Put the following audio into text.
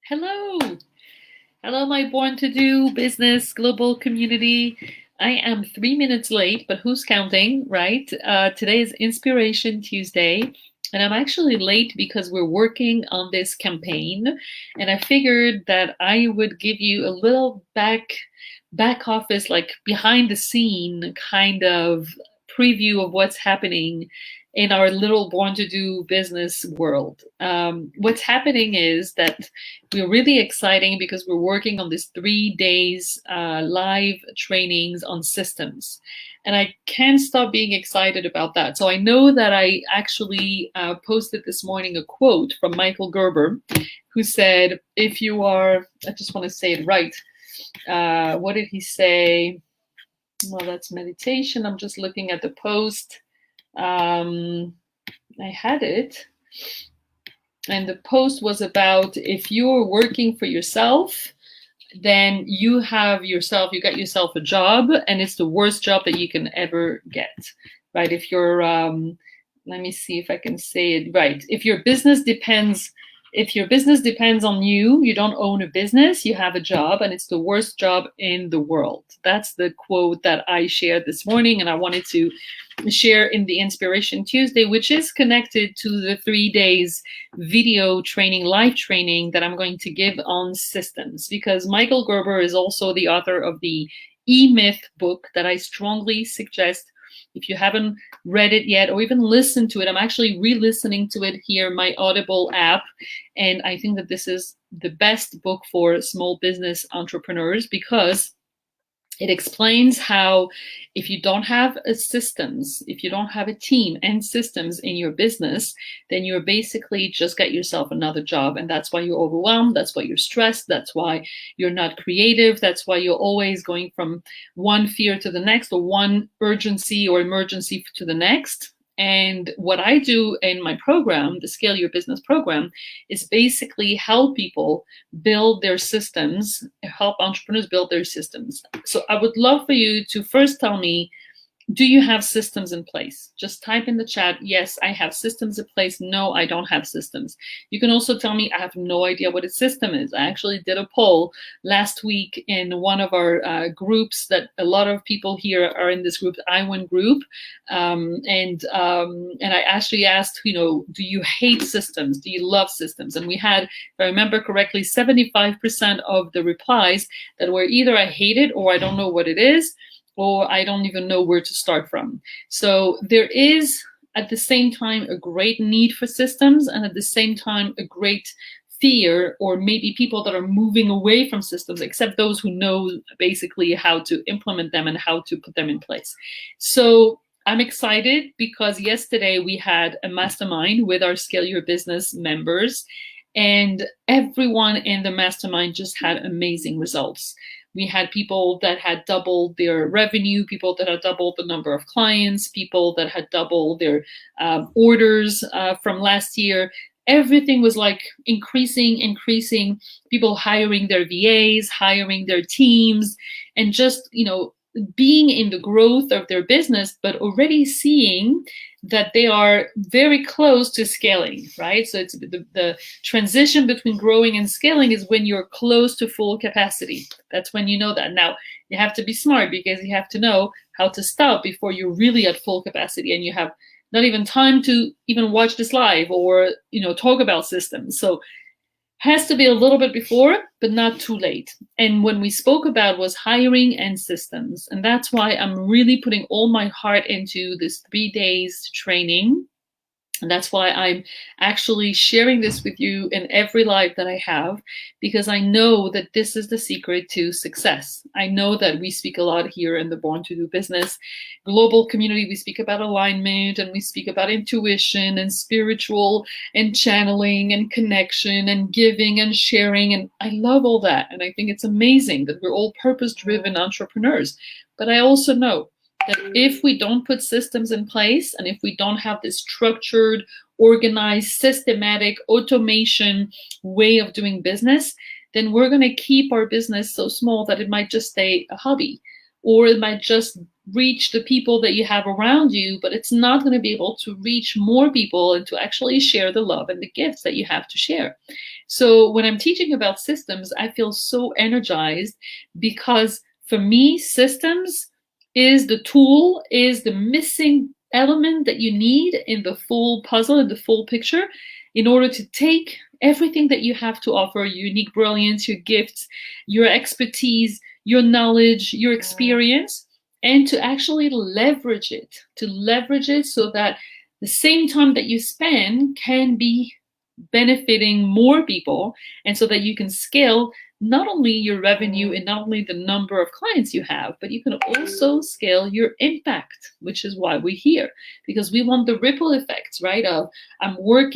Hello. Hello, my Born to Do business global community. I am 3 minutes late, but who's counting, right? Today is Inspiration Tuesday, and I'm actually late because we're working on this campaign, and I figured that I would give you a little back office, like behind the scene kind of preview of what's happening in our little Born to Do business world. What's happening is that we're really exciting because we're working on this 3 days live trainings on systems. And I can't stop being excited about that. So I know that I actually posted this morning a quote from Michael Gerber, who said, if you are, I just want to say it right. What did he say? Well, that's meditation. I'm just looking at the post. I had it. And the post was about if you're working for yourself, then you got yourself a job, and it's the worst job that you can ever get, right? If you're, let me see if I can say it right. If your business depends on you, you don't own a business, you have a job, and it's the worst job in the world. That's the quote that I shared this morning, and I wanted to share in the Inspiration Tuesday, which is connected to the 3 days video training, live training that I'm going to give on systems, because Michael Gerber is also the author of the E-Myth book that I strongly suggest. If you haven't read it yet or even listened to it, I'm actually re-listening to it here, my Audible app. And I think that this is the best book for small business entrepreneurs because it explains how if you don't have if you don't have a team and systems in your business, then you're basically just get yourself another job. And that's why you're overwhelmed. That's why you're stressed. That's why you're not creative. That's why you're always going from one fear to the next, or one urgency or emergency to the next. And what I do in my program, the Scale Your Business program, is basically help people build their systems, help entrepreneurs build their systems. So I would love for you to first tell me, do you have systems in place? Just type in the chat, yes, I have systems in place. No, I don't have systems. You can also tell me, I have no idea what a system is. I actually did a poll last week in one of our groups that a lot of people here are in this group, the iWin group. And I actually asked, do you hate systems? Do you love systems? And we had, if I remember correctly, 75% of the replies that were either I hate it or I don't know what it is, or I don't even know where to start from. So there is, at the same time, a great need for systems, and at the same time, a great fear, or maybe people that are moving away from systems, except those who know basically how to implement them and how to put them in place. So I'm excited because yesterday we had a mastermind with our Scale Your Business members, and everyone in the mastermind just had amazing results. We had people that had doubled their revenue, people that had doubled the number of clients, people that had doubled their orders from last year. Everything was like increasing, people hiring their VAs, hiring their teams, and just, being in the growth of their business, but already seeing that they are very close to scaling, right? So it's the transition between growing and scaling is when you're close to full capacity. That's when you know that. Now, you have to be smart because you have to know how to stop before you're really at full capacity and you have not even time to even watch this live or, talk about systems. So has to be a little bit before, but not too late. And when we spoke about was hiring and systems. And that's why I'm really putting all my heart into this 3 days training. And that's why I'm actually sharing this with you in every live that I have, because I know that this is the secret to success. I know that we speak a lot here in the Born to Do Business global community. We speak about alignment, and we speak about intuition and spiritual and channeling and connection and giving and sharing. And I love all that. And I think it's amazing that we're all purpose-driven entrepreneurs. But I also know that if we don't put systems in place, and if we don't have this structured, organized, systematic automation way of doing business, then we're going to keep our business so small that it might just stay a hobby, or it might just reach the people that you have around you, but it's not going to be able to reach more people and to actually share the love and the gifts that you have to share. So when I'm teaching about systems, I feel so energized because for me, systems is the tool, is the missing element that you need in the full puzzle, in the full picture, in order to take everything that you have to offer, your unique brilliance, your gifts, your expertise, your knowledge, your experience, and to actually leverage it so that the same time that you spend can be benefiting more people, and so that you can scale not only your revenue and not only the number of clients you have, but you can also scale your impact, which is why we're here, because we want the ripple effects, right? Of I'm working